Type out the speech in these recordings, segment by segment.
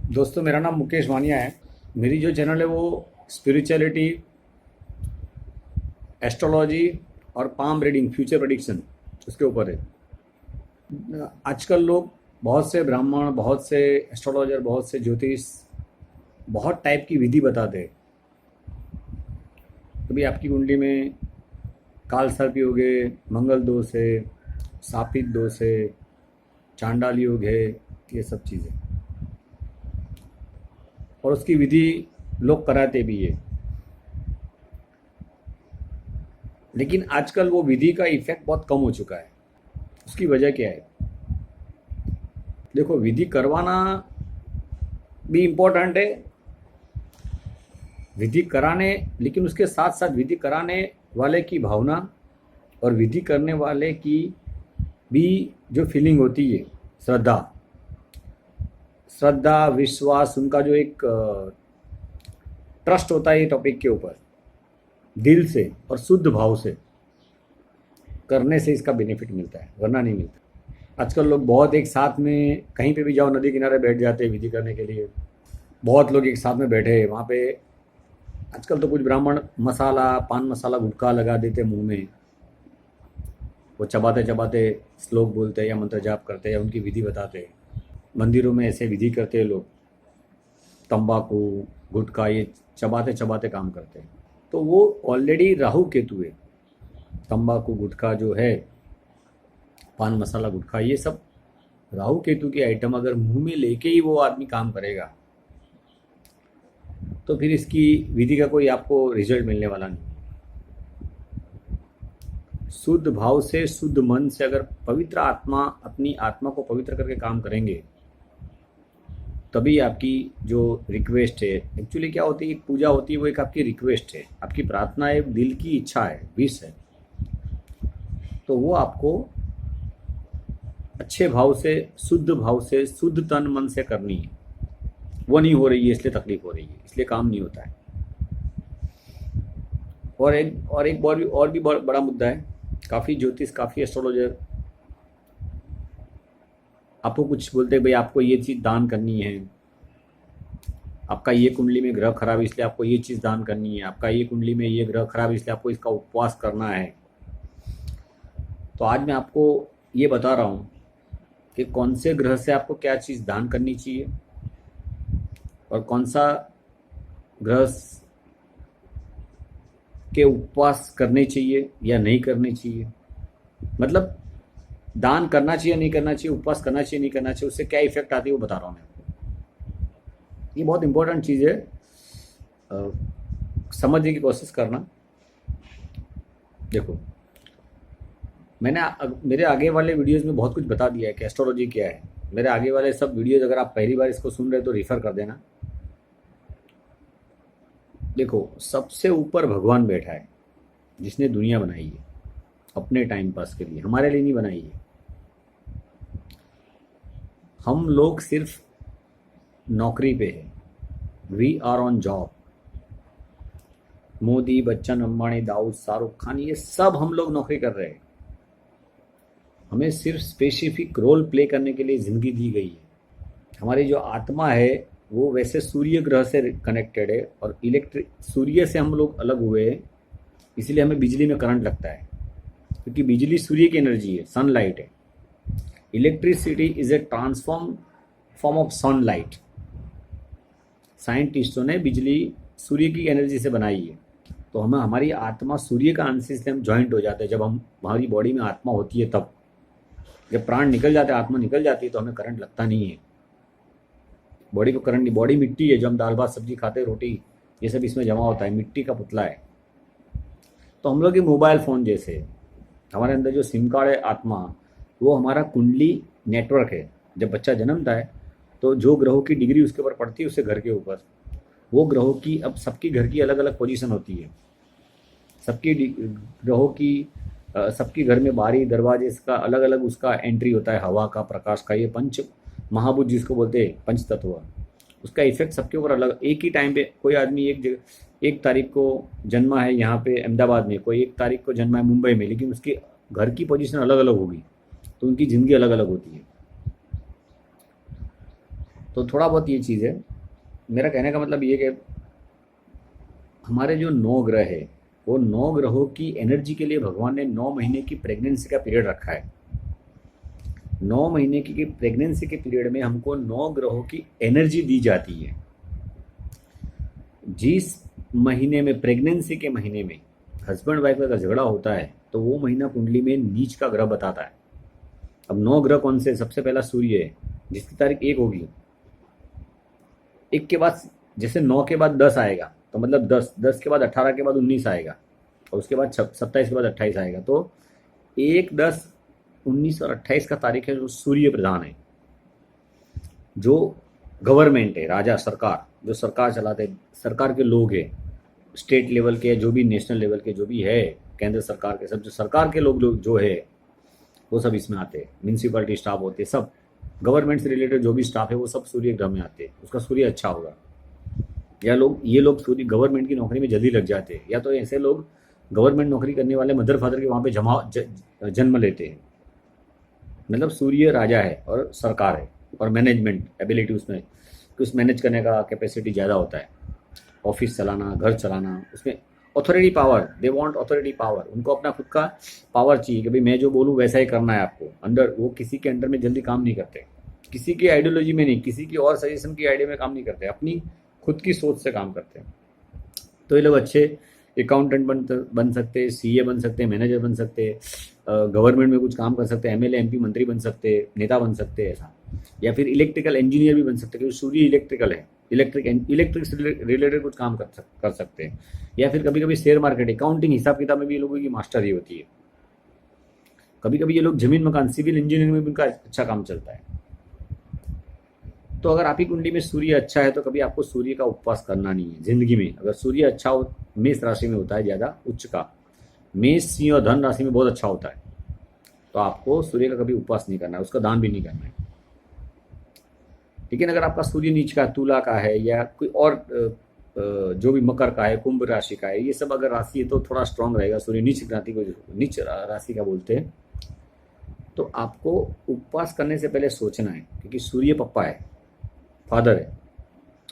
दोस्तों, मेरा नाम मुकेश वानिया है। मेरी जो चैनल है वो स्पिरिचुअलिटी, एस्ट्रोलॉजी और पाम रीडिंग, फ्यूचर प्रेडिक्शन, उसके ऊपर है। आजकल लोग, बहुत से ब्राह्मण, बहुत से एस्ट्रोलॉजर, बहुत से ज्योतिष बहुत टाइप की विधि बताते हैं। कभी आपकी कुंडली में काल सर्प योग है, मंगल दोष है, सापित दोष है, चांडाल योग है, ये सब चीज़ें, और उसकी विधि लोग कराते भी है। लेकिन आजकल वो विधि का इफेक्ट बहुत कम हो चुका है। उसकी वजह क्या है? देखो, विधि करवाना भी इम्पोर्टेंट है, विधि कराने, लेकिन उसके साथ साथ विधि कराने वाले की भावना और विधि करने वाले की भी जो फीलिंग होती है, श्रद्धा, श्रद्धा, विश्वास, उनका जो एक ट्रस्ट होता है ये टॉपिक के ऊपर, दिल से और शुद्ध भाव से करने से इसका बेनिफिट मिलता है, वरना नहीं मिलता। आजकल लोग बहुत एक साथ में कहीं पे भी जाओ, नदी किनारे बैठ जाते हैं विधि करने के लिए। बहुत लोग एक साथ में बैठे हैं वहाँ पे। आजकल तो कुछ ब्राह्मण मसाला, पान मसाला, गुटखा लगा देते मुंह में, वो चबाते चबाते श्लोक बोलते हैं या मंत्र जाप करते हैं या उनकी विधि बताते हैं। मंदिरों में ऐसे विधि करते हैं लोग, तंबाकू, गुटखा, ये चबाते चबाते काम करते हैं। तो वो ऑलरेडी राहु केतु है। तंबाकू, गुटखा जो है, पान मसाला, गुटखा, ये सब राहु केतु की आइटम अगर मुंह में लेके ही वो आदमी काम करेगा तो फिर इसकी विधि का कोई आपको रिजल्ट मिलने वाला नहीं। शुद्ध भाव से, शुद्ध मन से अगर पवित्र आत्मा, अपनी आत्मा को पवित्र करके काम करेंगे, तभी आपकी जो रिक्वेस्ट है, एक्चुअली क्या होती है, एक पूजा होती है, वो एक आपकी रिक्वेस्ट है, आपकी प्रार्थना है, दिल की इच्छा है, विश है। तो वो आपको अच्छे भाव से, शुद्ध भाव से, शुद्ध तन मन से करनी है। वो नहीं हो रही है इसलिए तकलीफ हो रही है, इसलिए काम नहीं होता है। और एक बड़ा मुद्दा है। काफ़ी ज्योतिष, काफ़ी एस्ट्रोलॉजर आपको कुछ बोलते हैं, भाई आपको ये चीज़ दान करनी है, आपका ये कुंडली में ग्रह खराब है इसलिए आपको ये चीज़ दान करनी है, आपका ये कुंडली में ये ग्रह खराब है इसलिए आपको इसका उपवास करना है। तो आज मैं आपको ये बता रहा हूँ कि कौन से ग्रह से आपको क्या चीज़ दान करनी चाहिए और कौन सा ग्रह के उपवास करने चाहिए या नहीं करने चाहिए। मतलब दान करना चाहिए नहीं करना चाहिए, उपवास करना चाहिए नहीं करना चाहिए, उससे क्या इफेक्ट आती है वो बता रहा हूँ मैं आपको। ये बहुत इंपॉर्टेंट चीज़ है, समझने की कोशिश करना। देखो, मैंने मेरे आगे वाले वीडियोस में बहुत कुछ बता दिया है कि एस्ट्रोलॉजी क्या है। मेरे आगे वाले सब वीडियोस अगर आप पहली बार इसको सुन रहे हो तो रेफर कर देना। देखो, सबसे ऊपर भगवान बैठा है, जिसने दुनिया बनाई है अपने टाइम पास के लिए, हमारे लिए नहीं बनाई है। हम लोग सिर्फ नौकरी पे है, we are on job. Modi, Bachchan, Ambani, Dawood, Shahrukh Khan, ये सब हम लोग नौकरी कर रहे हैं। हमें सिर्फ स्पेसिफिक रोल प्ले करने के लिए ज़िंदगी दी गई है। हमारी जो आत्मा है वो वैसे सूर्य ग्रह से कनेक्टेड है, और इलेक्ट्रिक, सूर्य से हम लोग अलग हुए हैं, इसलिए हमें बिजली में करंट लगता है, क्योंकि बिजली सूर्य की एनर्जी है, सनलाइट है। Electricity is a transform form of sunlight. साइंटिस्टों ने बिजली सूर्य की एनर्जी से बनाई है। तो हमें, हमारी आत्मा सूर्य का अंश से हम ज्वाइंट हो जाते हैं। जब हम, हमारी बॉडी में आत्मा होती है तब, जब प्राण निकल जाते हैं, आत्मा निकल जाती है, तो हमें करंट लगता नहीं है। बॉडी को करंट नहीं, बॉडी मिट्टी है, जो हम दाल भात सब्जी खाते हैं, रोटी, ये सब इसमें जमा होता है, मिट्टी का पुतला है। तो हम लोग के मोबाइल फ़ोन जैसे, हमारे अंदर जो सिम कार्ड है आत्मा, वो हमारा कुंडली नेटवर्क है। जब बच्चा जन्मता है तो जो ग्रहों की डिग्री उसके ऊपर पड़ती है, उससे घर के ऊपर, वो ग्रहों की, अब सबकी घर की अलग अलग पोजीशन होती है। सबकी ग्रहों की, सबकी घर में बारी दरवाजे, इसका अलग अलग उसका एंट्री होता है, हवा का, प्रकाश का। ये पंच महाभूत जिसको बोलते हैं, पंच तत्व, उसका इफेक्ट सबके ऊपर अलग। एक ही टाइम पे कोई आदमी एक तारीख को जन्मा है यहाँ पे अहमदाबाद में, कोई एक तारीख को जन्मा है मुंबई में, लेकिन उसके घर की पोजीशन अलग अलग होगी, तो उनकी ज़िंदगी अलग अलग होती है। तो थोड़ा बहुत ये चीज़ है। मेरा कहने का मतलब ये कि हमारे जो 9 ग्रह है, वो 9 ग्रहों की एनर्जी के लिए भगवान ने 9 महीने की प्रेगनेंसी का पीरियड रखा है। 9 महीने की प्रेगनेंसी के पीरियड में हमको 9 ग्रहों की एनर्जी दी जाती है। जिस महीने में, प्रेगनेंसी के महीने में हस्बैंड वाइफ का झगड़ा होता है तो वो महीना कुंडली में नीच का ग्रह बताता है। अब 9 ग्रह कौन से? सबसे पहला सूर्य है, जिसकी तारीख 1 होगी। 1 के बाद, जैसे 9 के बाद 10 आएगा तो मतलब 10, 10 के बाद 18 के बाद 19 आएगा, और उसके बाद 27 के बाद 28 आएगा। तो 1, 10, 19 और 28 का तारीख है जो सूर्य प्रधान है, जो गवर्नमेंट है, राजा, सरकार, जो सरकार चलाते हैं, सरकार के लोग हैं, स्टेट लेवल के, जो भी नेशनल लेवल के, जो भी है केंद्र सरकार के, सब जो सरकार के लोग जो है वो सब इसमें आते हैं। म्यूनसिपलिटी स्टाफ होते हैं, सब गवर्नमेंट से रिलेटेड जो भी स्टाफ है वो सब सूर्य ग्रह में आते हैं। उसका सूर्य अच्छा होगा, या ये लोग सूर्य गवर्नमेंट की नौकरी में जल्दी लग जाते हैं, या तो ऐसे लोग गवर्नमेंट नौकरी करने वाले मदर फादर के वहाँ पे जन्म लेते हैं। मतलब सूर्य राजा है और सरकार है, और मैनेजमेंट एबिलिटी उसमें, कुछ मैनेज करने का कैपेसिटी ज़्यादा होता है। ऑफिस चलाना, घर चलाना, उसमें authority power, they want authority power. उनको अपना खुद का पावर चाहिए कि भाई मैं जो बोलूँ वैसा ही करना है आपको। अंडर, वो किसी के अंडर में जल्दी काम नहीं करते, किसी की आइडियोलॉजी में नहीं, किसी की और सजेशन की आइडिया में काम नहीं करते, अपनी खुद की सोच से काम करते हैं। तो ये लोग अच्छे अकाउंटेंट बन सकते हैं, सीए बन सकते हैं, मैनेजर बन सकते हैं, गवर्नमेंट में कुछ काम कर सकते हैं, एमएलए एमपी मंत्री बन सकते हैं, नेता बन सकते हैं ऐसा। या फिर इलेक्ट्रिकल इंजीनियर भी बन सकते हैं, क्योंकि सूर्य इलेक्ट्रिकल है, इलेक्ट्रिक से रिलेटेड कुछ काम कर सकते हैं। या फिर कभी कभी शेयर मार्केट, अकाउंटिंग, हिसाब किताब में भी लोगों की मास्टरी होती है। कभी कभी ये लोग जमीन मकान, सिविल इंजीनियरिंग में भी उनका अच्छा काम चलता है। तो अगर आपकी कुंडली में सूर्य अच्छा है तो कभी आपको सूर्य का उपवास करना नहीं है जिंदगी में। अगर सूर्य अच्छा हो, मेष राशि में होता है ज़्यादा उच्च का, मेष, सिंह और धन राशि में बहुत अच्छा होता है, तो आपको सूर्य का कभी उपवास नहीं करना है, उसका दान भी नहीं करना है। लेकिन अगर आपका सूर्य नीच का, तुला का है, या कोई और जो भी मकर का है, कुंभ राशि का है, ये सब अगर राशि है तो थोड़ा स्ट्रांग रहेगा। सूर्य नीच राशि को नीच राशि का बोलते हैं। तो आपको उपवास करने से पहले सोचना है, क्योंकि सूर्य पप्पा है, फादर है,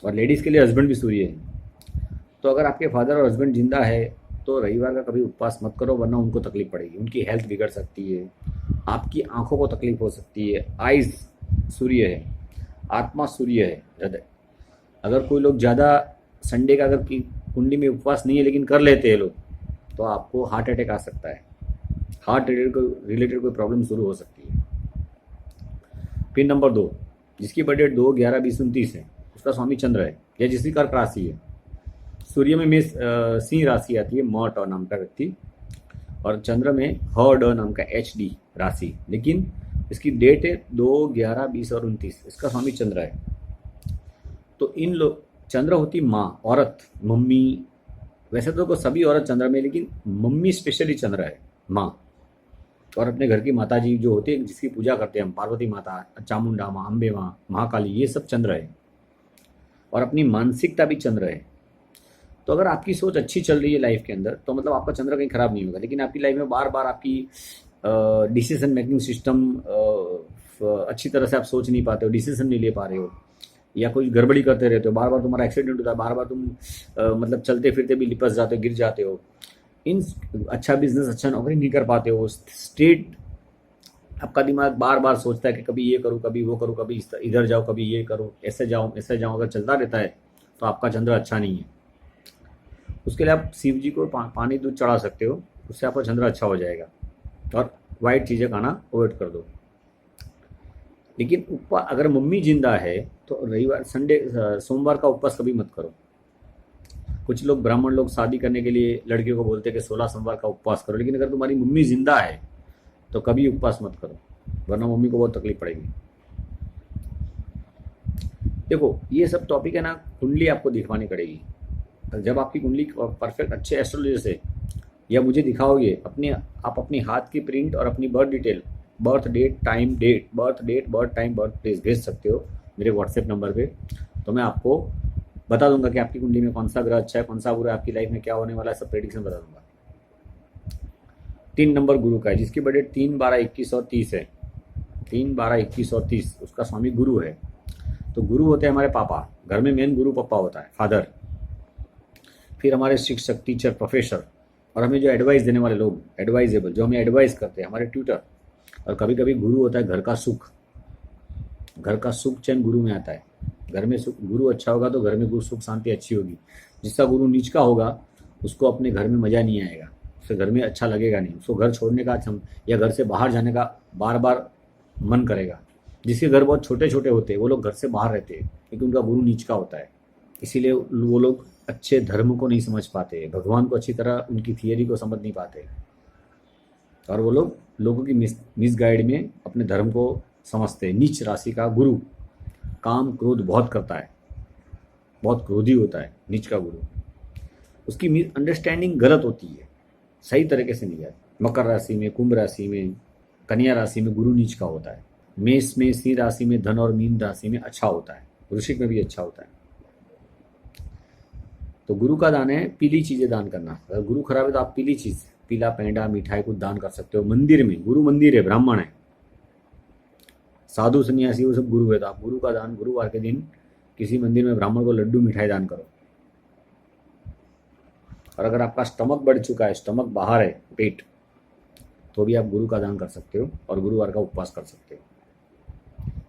और लेडीज़ के लिए हस्बैंड भी सूर्य है। तो अगर आपके फादर और हस्बैंड जिंदा है तो रविवार का कभी उपवास मत करो, वरना उनको तकलीफ पड़ेगी, उनकी हेल्थ बिगड़ सकती है, आपकी आंखों को तकलीफ हो सकती है। आइज़ सूर्य है, आत्मा सूर्य है, हृदय। अगर कोई लोग ज़्यादा संडे का अगर की कुंडली में उपवास नहीं है लेकिन कर लेते हैं लोग, तो आपको हार्ट अटैक आ सकता है, हार्ट रिलेटेड कोई प्रॉब्लम शुरू हो सकती है। फिर नंबर 2, जिसकी बर्थडे 2, 11, 20, 29 है, उसका स्वामी चंद्र है, या जिसकी कर्क राशि है। सूर्य में सिंह राशि आती है, म ट नाम का व्यक्ति, और चंद्र में ह ड नाम का HD राशि, लेकिन इसकी डेट है 2, 11, 20 और 29, इसका स्वामी चंद्र है। तो इन लोग, चंद्र होती माँ, औरत, मम्मी। वैसे तो सभी औरत चंद्र में, लेकिन मम्मी स्पेशली चंद्र है, माँ। और अपने घर की माता जी जो होती है, जिसकी पूजा करते हैं हम, पार्वती माता, चामुंडा माँ, अम्बे माँ, महाकाली, ये सब चंद्र है। और अपनी मानसिकता भी चंद्र है। तो अगर आपकी सोच अच्छी चल रही है लाइफ के अंदर, तो मतलब आपका चंद्र कहीं खराब नहीं होगा। लेकिन आपकी लाइफ में बार बार आपकी डिसीजन मेकिंग सिस्टम अच्छी तरह से आप सोच नहीं पाते हो, डिसीजन नहीं ले पा रहे हो, या कोई गड़बड़ी करते रहते हो, बार बार तुम्हारा एक्सीडेंट होता है, बार बार तुम मतलब चलते फिरते भी लिपस जाते हो, गिर जाते हो, अच्छा बिजनेस, अच्छा नौकरी नहीं कर पाते हो, स्ट्रेट आपका दिमाग बार बार सोचता है कि कभी ये करूँ, कभी वो करूँ, कभी इधर जाओ, कभी ये करूँ, ऐसे जाऊँ ऐसे जाऊँ, अगर चलता रहता है तो आपका चंद्र अच्छा नहीं है। उसके लिए आप शिव जी को पानी दूध चढ़ा सकते हो, उससे आपका चंद्र अच्छा हो जाएगा। और वाइट चीज़ें खाना अवॉइड कर दो। लेकिन उपवास, अगर मम्मी जिंदा है तो रविवार, संडे, सोमवार का उपवास कभी मत करो। कुछ लोग, ब्राह्मण लोग, शादी करने के लिए लड़कियों को बोलते हैं कि 16 सोमवार का उपवास करो, लेकिन अगर तुम्हारी मम्मी जिंदा है तो कभी उपवास मत करो, वरना मम्मी को बहुत तकलीफ पड़ेगी। देखो, ये सब टॉपिक है ना, कुंडली आपको दिखवानी पड़ेगी। जब आपकी कुंडली परफेक्ट अच्छे एस्ट्रोलॉजर से, या मुझे दिखाओगे, आप अपनी हाथ की प्रिंट और अपनी birth detail, birth date, time, date, birth time, birth place भेज सकते हो मेरे व्हाट्सएप नंबर पे। तो मैं आपको बता दूंगा कि आपकी कुंडली में कौन सा ग्रह अच्छा है, कौन सा बुरा है, आपकी लाइफ में क्या होने वाला है, सब प्रेडिक्शन बता दूंगा। 3 नंबर गुरु का है, जिसकी बर्थडे 3, 12, 21 और 30 है। 3, 12, 21 और 30, उसका स्वामी गुरु है। तो गुरु होते हैं हमारे पापा, घर में मेन गुरु पापा होता है, फादर। फिर हमारे शिक्षक, टीचर, प्रोफेसर, और हमें जो एडवाइस देने वाले लोग, एडवाइजेबल, जो हमें एडवाइस करते हैं, हमारे ट्यूटर। और कभी कभी गुरु होता है घर का सुख। घर का सुख चैन गुरु में आता है। घर में सुख, गुरु अच्छा होगा तो घर में गुरु सुख शांति अच्छी होगी। जिसका गुरु नीच का होगा उसको अपने घर में मज़ा नहीं आएगा, उसे घर में अच्छा लगेगा नहीं, उसको घर छोड़ने का या घर से बाहर जाने का बार बार मन करेगा। जिसके घर बहुत छोटे छोटे होते हैं वो लोग घर से बाहर रहते हैं क्योंकि उनका गुरु नीच का होता है। इसीलिए वो लोग अच्छे धर्म को नहीं समझ पाते, भगवान को अच्छी तरह, उनकी थियरी को समझ नहीं पाते, और वो लोग लोगों की मिसगाइड में अपने धर्म को समझते हैं। नीच राशि का गुरु काम क्रोध बहुत करता है, बहुत क्रोधी होता है नीच का गुरु। उसकी अंडरस्टैंडिंग गलत होती है, सही तरीके से नहीं है। मकर राशि में, कुंभ राशि में, कन्या राशि में गुरु नीच का होता है। मेष में, सिंह राशि में, धन और मीन राशि में अच्छा होता है, वृश्चिक में भी अच्छा होता है। तो गुरु का दान है पीली चीज़ें दान करना। अगर गुरु खराब है तो आप पीली चीज़, पीला पेंडा, मिठाई कुछ दान कर सकते हो। मंदिर में, गुरु मंदिर है, ब्राह्मण है, साधु सन्यासी, वो सब गुरु है, तो आप गुरु का दान गुरुवार के दिन किसी मंदिर में ब्राह्मण को लड्डू मिठाई दान करो। और अगर आपका स्टमक बढ़ चुका है, स्टमक बाहर है, पेट, तो भी आप गुरु का दान कर सकते हो और गुरुवार का उपवास कर सकते हो।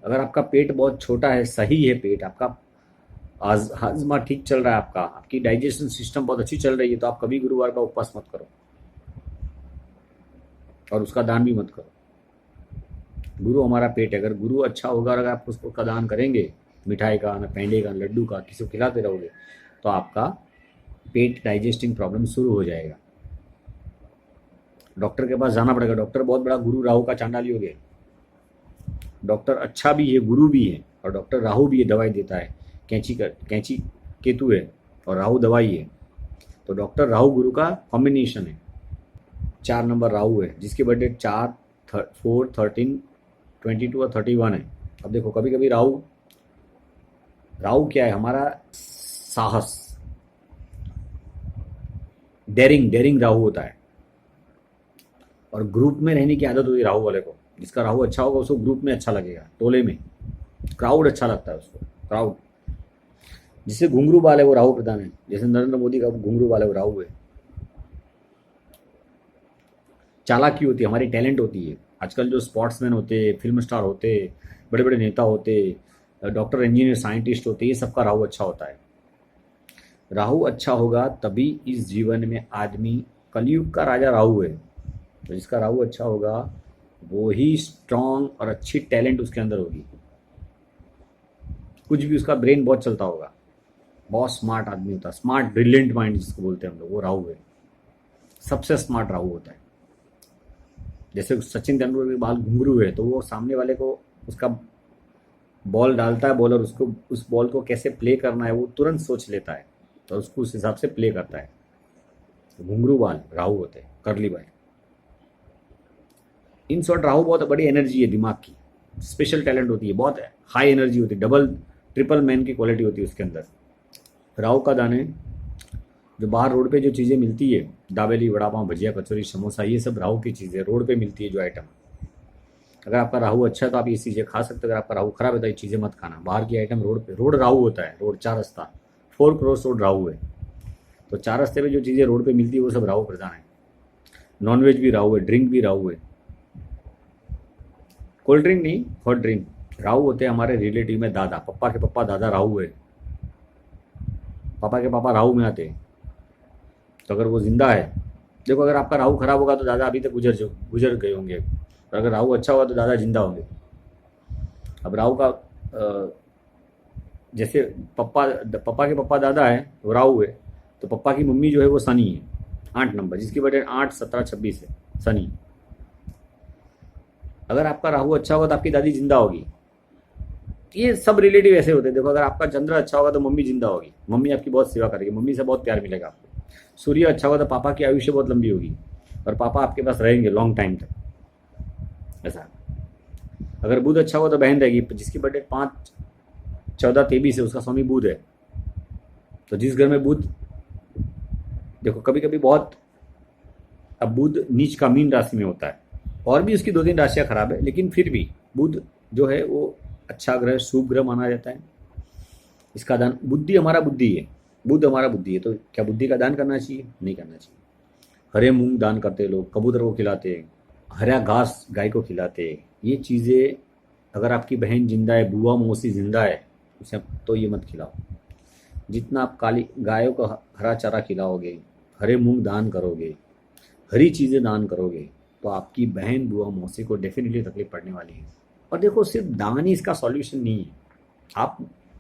अगर आपका पेट बहुत छोटा है, सही है पेट आपका, हाजमा ठीक चल रहा है आपका, आपकी डाइजेशन सिस्टम बहुत अच्छी चल रही है, तो आप कभी गुरुवार का उपवास मत करो और उसका दान भी मत करो। गुरु हमारा पेट है, अगर गुरु अच्छा होगा और अगर आप उसका दान करेंगे, मिठाई का, ना पेंडे का, लड्डू का, किसी को खिलाते रहोगे, तो आपका पेट डाइजेस्टिंग प्रॉब्लम शुरू हो जाएगा। डॉक्टर के पास जाना पड़ेगा। डॉक्टर बहुत बड़ा गुरु राहु का चांडाली हो गया। डॉक्टर अच्छा भी है, गुरु भी है, और डॉक्टर राहु भी है, दवाई देता है। कैंची केतु है और राहु दवाई है, तो डॉक्टर राहु गुरु का कॉम्बिनेशन है। 4 नंबर राहु है, जिसके बर्थडे 4, 4, 13, 22 और 31 है। अब देखो, कभी कभी राहु क्या है, हमारा साहस, डेरिंग राहु होता है, और ग्रुप में रहने की आदत होती है राहु वाले को। जिसका राहु अच्छा होगा उसको ग्रुप में अच्छा लगेगा, टोले में क्राउड अच्छा लगता है उसको, क्राउड। जिससे घुंघरू बाल है वो राहु प्रधान है, जैसे नरेंद्र मोदी का घुंघरू बाल है वो राहु है। चालाकी होती है, हमारी टैलेंट होती है। आजकल जो स्पोर्ट्समैन होते, फिल्म स्टार होते, बड़े बड़े नेता होते, डॉक्टर, इंजीनियर, साइंटिस्ट होते, ये सबका राहु अच्छा होता है। राहु अच्छा होगा तभी इस जीवन में आदमी, कलयुग का राजा राहु है, तो जिसका राहु अच्छा होगा वो ही स्ट्रांग और अच्छी टैलेंट उसके अंदर होगी। कुछ भी उसका ब्रेन बहुत चलता होगा, बहुत स्मार्ट आदमी होता है, स्मार्ट ब्रिलियंट माइंड जिसको बोलते हैं हम लोग, वो राहु है। सबसे स्मार्ट राहु होता है। जैसे सचिन तेंदुलकर के बाल घुंघरू है, तो वो सामने वाले को उसका बॉल डालता है, बॉलर उसको, उस बॉल को कैसे प्ले करना है वो तुरंत सोच लेता है, तो उसको उस हिसाब से प्ले करता है। घुंघरू बाल राहु होते हैं, कर्ली बाल। इन शॉर्ट राहु बहुत बड़ी एनर्जी है दिमाग की, स्पेशल टैलेंट होती है, बहुत हाई एनर्जी होती है, डबल ट्रिपल मैन की क्वालिटी होती है उसके अंदर। राहु का दान है, जो बाहर रोड पे जो चीज़ें मिलती है, दाबेली, वड़ा पाव, भजिया, कचौरी, समोसा, ये सब राहु की चीज़ें रोड पे मिलती है जो आइटम। अगर आपका राहु अच्छा है तो आप ये चीज़ें खा सकते हो। अगर आपका राहु खराब है तो ये चीज़ें मत खाना। बाहर की आइटम रोड पे, रोड राहु होता है, रोड 4 रास्ता, 4 क्रॉस रोड राहु है, तो 4 रास्ते पे जो चीज़ें रोड पे मिलती है वो सब राहु प्रधान है। नॉनवेज भी राहु है, ड्रिंक भी राहु है, कोल्ड ड्रिंक नहीं, हॉट ड्रिंक। राहु होते हैं हमारे रिलेटिव में दादा, पप्पा के पप्पा दादा राहु है, पापा के पापा राहु में आते हैं। तो अगर वो जिंदा है, देखो अगर आपका राहु खराब होगा तो दादा अभी तक गुजर गए होंगे, और अगर राहु अच्छा होगा तो दादा जिंदा होंगे। अब राहु का जैसे पापा के पप्पा दादा है वो राहु है, तो पप्पा की मम्मी जो है वो शनि है, 8 नंबर, जिसकी बर्थडे 8, 17, 26 है, शनि। अगर आपका राहु अच्छा होगा तो आपकी दादी जिंदा होगी। ये सब रिलेटिव ऐसे होते हैं। देखो अगर आपका चंद्र अच्छा होगा तो मम्मी जिंदा होगी, मम्मी आपकी बहुत सेवा करेगी, मम्मी से बहुत प्यार मिलेगा आपको। सूर्य अच्छा होगा तो पापा की आयुष्य बहुत लंबी होगी और पापा आपके पास रहेंगे लॉन्ग टाइम तक, ऐसा। अगर बुध अच्छा होगा तो बहन रहेगी, जिसकी बर्थडे 5, 14, 23 है, उसका स्वामी बुध है। तो जिस घर में बुध, देखो कभी कभी बहुत, अब बुध नीच का मीन राशि में होता है, और भी उसकी 2-3 राशियाँ खराब है, लेकिन फिर भी बुध जो है वो अच्छा ग्रह, शुभ ग्रह माना जाता है। इसका दान, बुद्धि हमारा बुद्धि है, बुद्ध हमारा बुद्धि है, तो क्या बुद्धि का दान करना चाहिए? नहीं करना चाहिए। हरे मूंग दान करते हैं लोग, कबूतर को खिलाते हैं, हरा घास गाय को खिलाते हैं। ये चीज़ें अगर आपकी बहन जिंदा है, बुआ मौसी जिंदा है, उसे तो ये मत खिलाओ। जितना आप काली गायों को हरा चारा खिलाओगे, हरे मूंग दान करोगे, हरी चीज़ें दान करोगे, तो आपकी बहन बुआ मौसी को डेफिनेटली तकलीफ पड़ने वाली है। और देखो, सिर्फ दान ही इसका सॉल्यूशन नहीं है। आप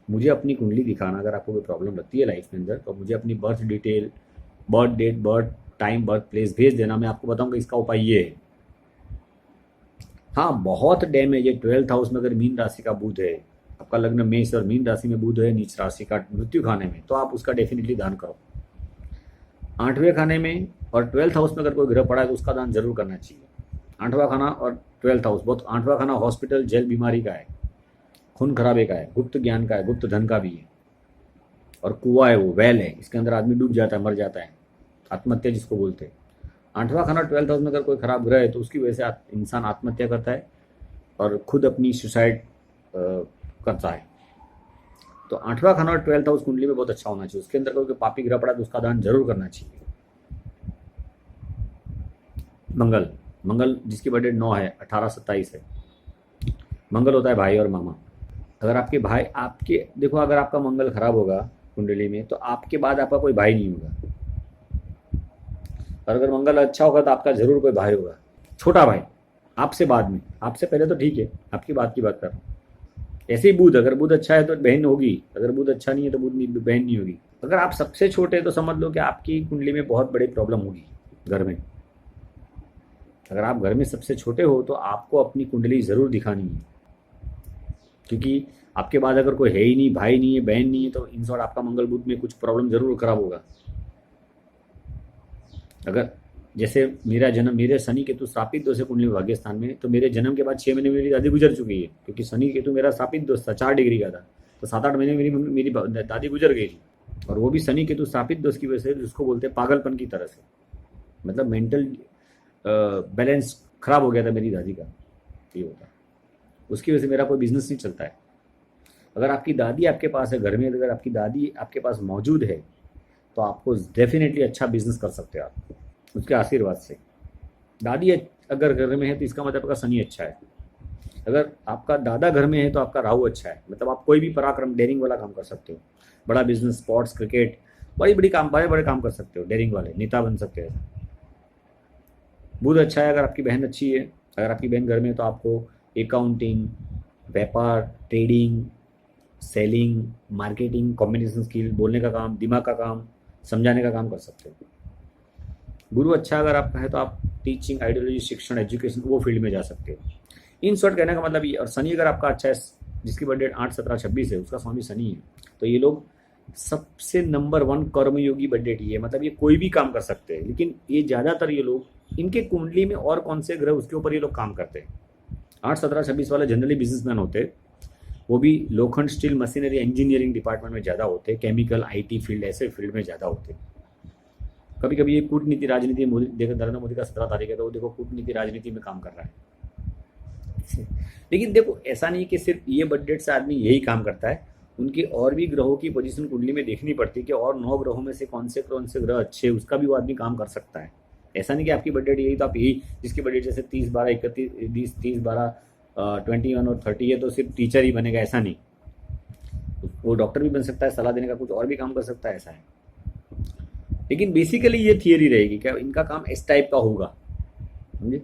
मुझे अपनी कुंडली दिखाना, अगर आपको कोई प्रॉब्लम लगती है लाइफ के अंदर, तो मुझे अपनी birth detail, birth date, birth time, birth place भेज देना। मैं आपको बताऊंगा इसका उपाय ये है। हाँ, बहुत डैमेज है 12th हाउस में, अगर मीन राशि का बुध है, आपका लग्न मेष और मीन राशि में बुध है नीच राशि का मृत्यु खाने में, तो आप उसका डेफिनेटली दान करो। 8वें खाने में और 12th हाउस में अगर कोई ग्रह पड़ा है तो उसका दान जरूर करना चाहिए। 8वां खाना और 12th हाउस, बहुत 8वां खाना हॉस्पिटल, जेल, बीमारी का है, खून खराबे का है, गुप्त ज्ञान का है, गुप्त धन का भी है। और कुआं है, वो वेल है, इसके अंदर आदमी डूब जाता है, मर जाता है, आत्महत्या जिसको बोलते हैं। 8वां खाना 12th हाउस में अगर कोई खराब ग्रह है तो उसकी वजह से इंसान आत्महत्या करता है और खुद अपनी सुसाइड करता है। तो 8वां खाना और 12th हाउस कुंडली में बहुत अच्छा होना चाहिए। उसके अंदर कोई पापी ग्रह पड़ा तो उसका दान जरूर करना चाहिए। मंगल, मंगल जिसकी बर्थडे 9 है, 18-27 है, मंगल होता है भाई और मामा। अगर आपके भाई, आपके देखो, अगर आपका मंगल खराब होगा कुंडली में तो आपके बाद आपका कोई भाई नहीं होगा। और अगर मंगल अच्छा होगा तो आपका जरूर कोई भाई होगा, छोटा भाई, आपसे बाद में। आपसे पहले तो ठीक है, आपकी बात की बात कर रहा हूँ। ऐसे ही बुध, अगर बुध अच्छा है तो बहन होगी, अगर बुध अच्छा नहीं है तो बहन नहीं होगी। अगर आप सबसे छोटे हैं तो समझ लो कि आपकी कुंडली में बहुत बड़ी प्रॉब्लम होगी घर में। अगर आप घर में सबसे छोटे हो तो आपको अपनी कुंडली जरूर दिखानी है, क्योंकि आपके बाद अगर कोई है ही नहीं, भाई नहीं है, बहन नहीं है, तो इन शॉर्ट आपका मंगल बुध में कुछ प्रॉब्लम जरूर खराब होगा। अगर जैसे मेरा जन्म, मेरे शनि केतु श्रापित दोष है कुंडली भाग्य स्थान में, तो मेरे जन्म के बाद 6 महीने मेरी दादी गुजर चुकी है, क्योंकि शनि केतु मेरा श्रापित दोष था, 4 डिग्री का था। तो 7-8 महीने मेरी दादी गुजर गई थी। और वो भी शनि केतु श्रापित दोष की वजह से, जिसको बोलते हैं पागलपन की तरह से, मतलब मेंटल बैलेंस खराब हो गया था मेरी दादी का, ये होता। उसकी वजह से मेरा कोई बिजनेस नहीं चलता है। अगर आपकी दादी आपके पास है घर में, अगर आपकी दादी आपके पास मौजूद है तो आपको डेफिनेटली अच्छा बिजनेस कर सकते हो आप, उसके आशीर्वाद से। दादी अगर घर में है तो इसका मतलब आपका शनि अच्छा है। अगर आपका दादा घर में है तो आपका राहु अच्छा है, मतलब आप कोई भी पराक्रम, डेयरिंग वाला काम कर सकते हो, बड़ा बिजनेस, स्पोर्ट्स, क्रिकेट, बड़े बड़े काम कर सकते हो, डेयरिंग वाले नेता बन सकते हो। बुध अच्छा है, अगर आपकी बहन अच्छी है, अगर आपकी बहन घर में है तो आपको अकाउंटिंग, व्यापार, trading, selling, marketing, communication skill, बोलने का काम, दिमाग का काम, समझाने का काम कर सकते हो। गुरु अच्छा अगर आपका है तो आप टीचिंग, आइडियोलॉजी, शिक्षण, एजुकेशन, वो फील्ड में जा सकते हो। इन शॉर्ट कहने का मतलब ये। और शनि अगर आपका अच्छा है, जिसकी बर्थडे 8, 17, 26 है, उसका स्वामी शनि है, तो ये लोग सबसे नंबर 1 कर्मयोगी बर्थडे है। मतलब ये कोई भी काम कर सकते हैं, लेकिन ये ज़्यादातर ये लोग, इनके कुंडली में और कौन से ग्रह उसके ऊपर ये लोग काम करते हैं। 8, 17, 26 वाले जनरली बिजनेसमैन होते हैं, वो भी लोखंड, स्टील, मशीनरी, इंजीनियरिंग डिपार्टमेंट में ज़्यादा होते हैं, केमिकल, IT फील्ड, ऐसे फील्ड में ज़्यादा होते हैं। कभी कभी ये कूटनीति, राजनीति, देखो नरेंद्र मोदी का 17 तारीख है तो वो देखो कूटनीति, राजनीति में काम कर रहा है। लेकिन देखो, ऐसा नहीं कि सिर्फ ये बर्थडे से आदमी यही काम करता है, उनकी और भी ग्रहों की पोजीशन कुंडली में देखनी पड़ती है कि और 9 ग्रहों में से कौन से ग्रह अच्छे, उसका भी वो आदमी काम कर सकता है। ऐसा नहीं कि आपकी बर्थडे यही तो आप यही, जिसकी बर्थडे जैसे 30, 12, 31, 30, 12, 21 और 30 है तो सिर्फ टीचर ही बनेगा, ऐसा नहीं। वो डॉक्टर भी बन सकता है, सलाह देने का कुछ और भी काम कर सकता है, ऐसा है। लेकिन बेसिकली ये थियरी रहेगी क्या, इनका काम इस टाइप का होगा, समझे।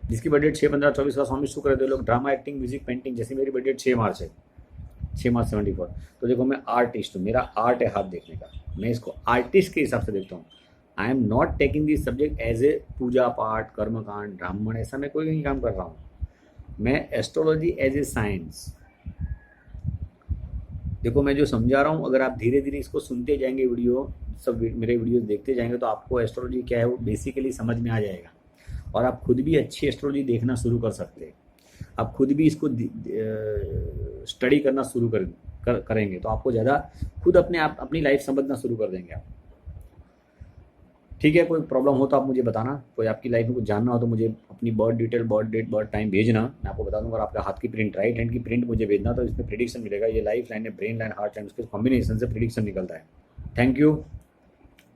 जिसकी बर्थडे 6, 15, 24 का स्वामी शुक्र है, तो लोग ड्रामा, एक्टिंग, म्यूजिक, पेंटिंग, जैसे मेरी बर्थडे 6 मार्च है, 6 मार्च 74, तो देखो मैं आर्टिस्ट हूँ, मेरा आर्ट है हाथ देखने का, मैं इसको आर्टिस्ट के हिसाब से देखता हूँ। I am not taking this subject as a puja path, karmakand, ब्राह्मण, ऐसा मैं कोई नहीं काम कर रहा हूँ। मैं एस्ट्रोलॉजी एज ए साइंस, देखो मैं जो समझा रहा हूँ, अगर आप धीरे धीरे इसको सुनते जाएंगे, वीडियो सब मेरे वीडियो देखते जाएंगे, तो आपको एस्ट्रोलॉजी क्या है वो बेसिकली समझ में आ जाएगा। और आप खुद भी अच्छी एस्ट्रोलॉजी देखना शुरू कर सकते हैं। आप खुद भी इसको स्टडी करना शुरू करेंगे तो आपको ज़्यादा खुद अपने आप अपनी लाइफ समझना शुरू कर देंगे आप। ठीक है, कोई प्रॉब्लम हो तो आप मुझे बताना, कोई आपकी लाइफ में कुछ जानना हो तो मुझे अपनी birth detail, birth date, birth time भेजना, मैं आपको बता दूंगा। और आपका हाथ की प्रिंट, राइट हैंड की प्रिंट मुझे भेजना, तो इसमें प्रिडिक्शन मिलेगा। ये लाइफ लाइन है, ब्रेन लाइन, हार्ट लाइन, उसके कॉम्बिनेशन से प्रिडिक्शन निकलता है। Thank you,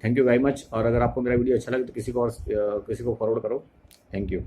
thank you very much. और अगर आपको मेरा वीडियो अच्छा लगे तो किसी को फॉरवर्ड करो। Thank you.